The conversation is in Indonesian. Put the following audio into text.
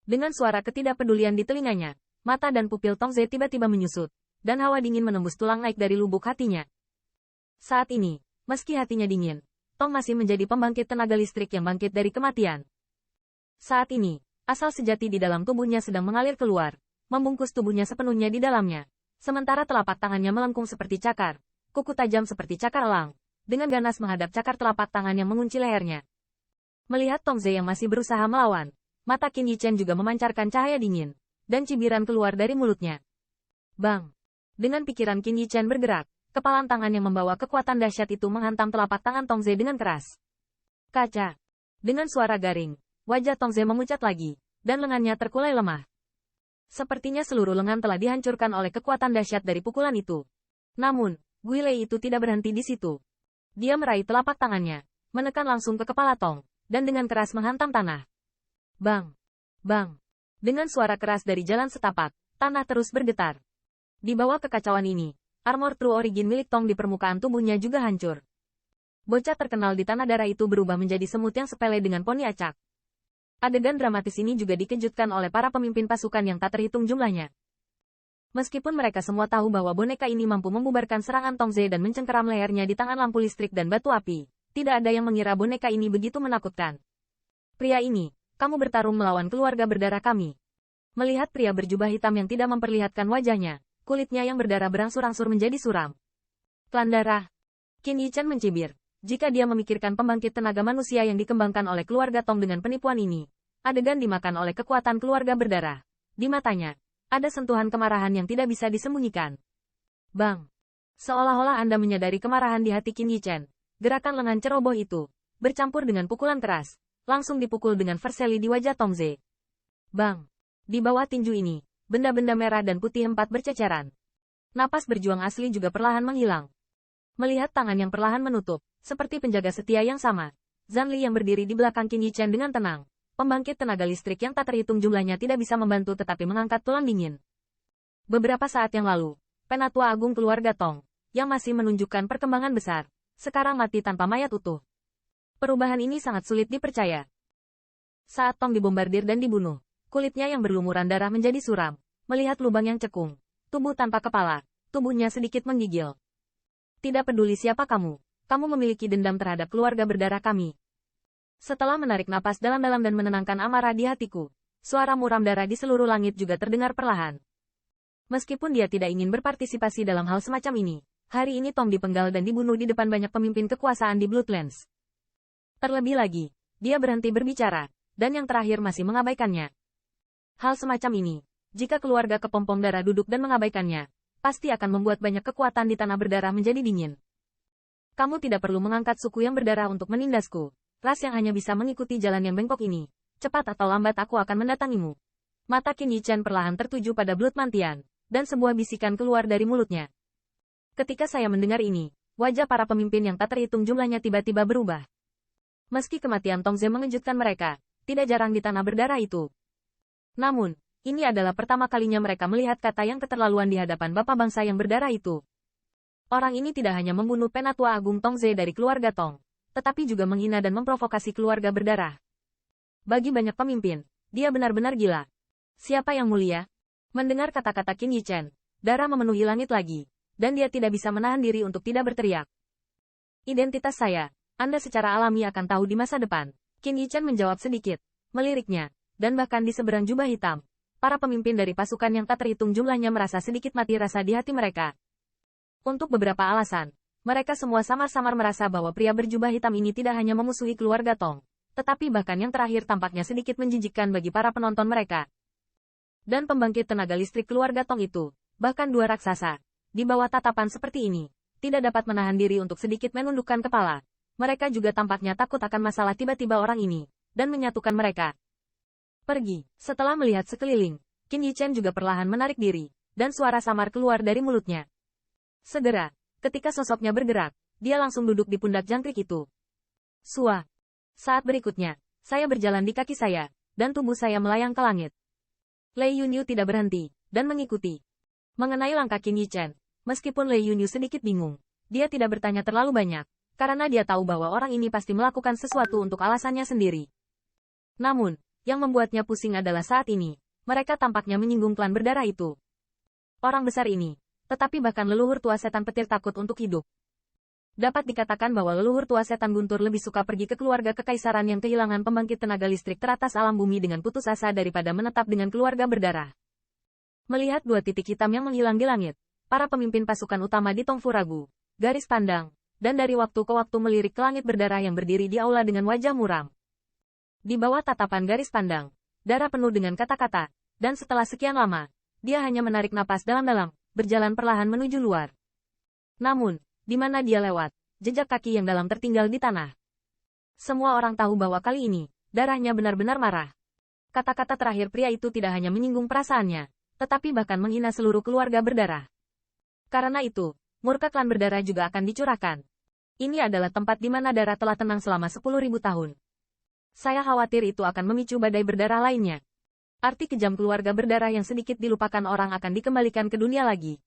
Dengan suara ketidakpedulian di telinganya, mata dan pupil Tongze tiba-tiba menyusut, dan hawa dingin menembus tulang naik dari lubuk hatinya. Saat ini, meski hatinya dingin, Tong masih menjadi pembangkit tenaga listrik yang bangkit dari kematian. Saat ini, asal sejati di dalam tubuhnya sedang mengalir keluar, membungkus tubuhnya sepenuhnya di dalamnya. Sementara telapak tangannya melengkung seperti cakar, kuku tajam seperti cakar elang, dengan ganas menghadap cakar telapak tangan yang mengunci lehernya. Melihat Tongze yang masih berusaha melawan, mata Qin Yichen juga memancarkan cahaya dingin, dan cibiran keluar dari mulutnya. Bang! Dengan pikiran Qin Yichen bergerak, kepalan tangan yang membawa kekuatan dahsyat itu menghantam telapak tangan Tongze dengan keras. Kaca! Dengan suara garing, wajah Tongze memucat lagi, dan lengannya terkulai lemah. Sepertinya seluruh lengan telah dihancurkan oleh kekuatan dahsyat dari pukulan itu. Namun, Guilei itu tidak berhenti di situ. Dia meraih telapak tangannya, menekan langsung ke kepala Tong, dan dengan keras menghantam tanah. Bang! Bang! Dengan suara keras dari jalan setapak, tanah terus bergetar. Di bawah kekacauan ini, armor True Origin milik Tong di permukaan tubuhnya juga hancur. Bocah terkenal di tanah darah itu berubah menjadi semut yang sepele dengan poni acak. Adegan dramatis ini juga dikejutkan oleh para pemimpin pasukan yang tak terhitung jumlahnya. Meskipun mereka semua tahu bahwa boneka ini mampu membubarkan serangan Tongze dan mencengkeram lehernya di tangan lampu listrik dan batu api, tidak ada yang mengira boneka ini begitu menakutkan. Pria ini, kamu bertarung melawan keluarga berdarah kami. Melihat pria berjubah hitam yang tidak memperlihatkan wajahnya, kulitnya yang berdarah berangsur-angsur menjadi suram. Klan darah. Qin Yichen mencibir. Jika dia memikirkan pembangkit tenaga manusia yang dikembangkan oleh keluarga Tong dengan penipuan ini, adegan dimakan oleh kekuatan keluarga berdarah. Di matanya, ada sentuhan kemarahan yang tidak bisa disembunyikan. Bang! Seolah-olah Anda menyadari kemarahan di hati Qin Yichen. Gerakan lengan ceroboh itu, bercampur dengan pukulan keras, langsung dipukul dengan verseli di wajah Tongze. Bang! Di bawah tinju ini, benda-benda merah dan putih empat berceceran. Napas berjuang asli juga perlahan menghilang. Melihat tangan yang perlahan menutup, seperti penjaga setia yang sama, Zanli yang berdiri di belakang Qin Yichen dengan tenang. Pembangkit tenaga listrik yang tak terhitung jumlahnya tidak bisa membantu tetapi mengangkat tulang dingin. Beberapa saat yang lalu, Penatua Agung keluarga Tong, yang masih menunjukkan perkembangan besar, sekarang mati tanpa mayat utuh. Perubahan ini sangat sulit dipercaya. Saat Tong dibombardir dan dibunuh, kulitnya yang berlumuran darah menjadi suram, melihat lubang yang cekung, tubuh tanpa kepala, tubuhnya sedikit menggigil. Tidak peduli siapa kamu memiliki dendam terhadap keluarga berdarah kami. Setelah menarik napas dalam-dalam dan menenangkan amarah di hatiku, suara muram darah di seluruh langit juga terdengar perlahan. Meskipun dia tidak ingin berpartisipasi dalam hal semacam ini, hari ini Tong dipenggal dan dibunuh di depan banyak pemimpin kekuasaan di Bloodlands. Terlebih lagi, dia berhenti berbicara, dan yang terakhir masih mengabaikannya. Hal semacam ini, jika keluarga kepompong darah duduk dan mengabaikannya, pasti akan membuat banyak kekuatan di tanah berdarah menjadi dingin. Kamu tidak perlu mengangkat suku yang berdarah untuk menindasku. Ras yang hanya bisa mengikuti jalan yang bengkok ini. Cepat atau lambat aku akan mendatangimu. Mata Qin Yichen perlahan tertuju pada Blood Mantian, dan sebuah bisikan keluar dari mulutnya. Ketika saya mendengar ini, wajah para pemimpin yang tak terhitung jumlahnya tiba-tiba berubah. Meski kematian Tongze mengejutkan mereka, tidak jarang di tanah berdarah itu. Namun, ini adalah pertama kalinya mereka melihat kata yang keterlaluan di hadapan bapak bangsa yang berdarah itu. Orang ini tidak hanya membunuh Penatua Agung Tongze dari keluarga Tong, tetapi juga menghina dan memprovokasi keluarga berdarah. Bagi banyak pemimpin, dia benar-benar gila. Siapa yang mulia? Mendengar kata-kata Qin Yichen, darah memenuhi langit lagi, dan dia tidak bisa menahan diri untuk tidak berteriak. Identitas saya, Anda secara alami akan tahu di masa depan. Qin Yichen menjawab sedikit, meliriknya, dan bahkan di seberang jubah hitam, para pemimpin dari pasukan yang tak terhitung jumlahnya merasa sedikit mati rasa di hati mereka. Untuk beberapa alasan, mereka semua samar-samar merasa bahwa pria berjubah hitam ini tidak hanya memusuhi keluarga Tong, tetapi bahkan yang terakhir tampaknya sedikit menjijikkan bagi para penonton mereka. Dan pembangkit tenaga listrik keluarga Tong itu, bahkan dua raksasa, di bawah tatapan seperti ini, tidak dapat menahan diri untuk sedikit menundukkan kepala. Mereka juga tampaknya takut akan masalah tiba-tiba orang ini, dan menyatukan mereka. Pergi. Setelah melihat sekeliling, Qin Yichen juga perlahan menarik diri, dan suara samar keluar dari mulutnya. Segera, ketika sosoknya bergerak, dia langsung duduk di pundak jangkrik itu. Sua. Saat berikutnya, saya berjalan di kaki saya, dan tubuh saya melayang ke langit. Lei Yunyu tidak berhenti, dan mengikuti. Mengenai langkah Qin Yichen, meskipun Lei Yunyu sedikit bingung, dia tidak bertanya terlalu banyak, karena dia tahu bahwa orang ini pasti melakukan sesuatu untuk alasannya sendiri. Namun, Yang membuatnya pusing adalah saat ini, mereka tampaknya menyinggung klan berdarah itu. Orang besar ini, tetapi bahkan leluhur tua setan petir takut untuk hidup. Dapat dikatakan bahwa leluhur tua setan guntur lebih suka pergi ke keluarga kekaisaran yang kehilangan pembangkit tenaga listrik teratas alam bumi dengan putus asa daripada menetap dengan keluarga berdarah. Melihat dua titik hitam yang menghilang di langit, para pemimpin pasukan utama di Tongfu ragu, garis pandang, dan dari waktu ke waktu melirik ke langit berdarah yang berdiri di aula dengan wajah muram. Di bawah tatapan garis pandang, darah penuh dengan kata-kata, dan setelah sekian lama, dia hanya menarik napas dalam-dalam, berjalan perlahan menuju luar. Namun, di mana dia lewat, jejak kaki yang dalam tertinggal di tanah. Semua orang tahu bahwa kali ini, darahnya benar-benar marah. Kata-kata terakhir pria itu tidak hanya menyinggung perasaannya, tetapi bahkan menghina seluruh keluarga berdarah. Karena itu, murka klan berdarah juga akan dicurahkan. Ini adalah tempat di mana darah telah tenang selama 10.000 tahun. Saya khawatir itu akan memicu badai berdarah lainnya. Arti kejam keluarga berdarah yang sedikit dilupakan orang akan dikembalikan ke dunia lagi.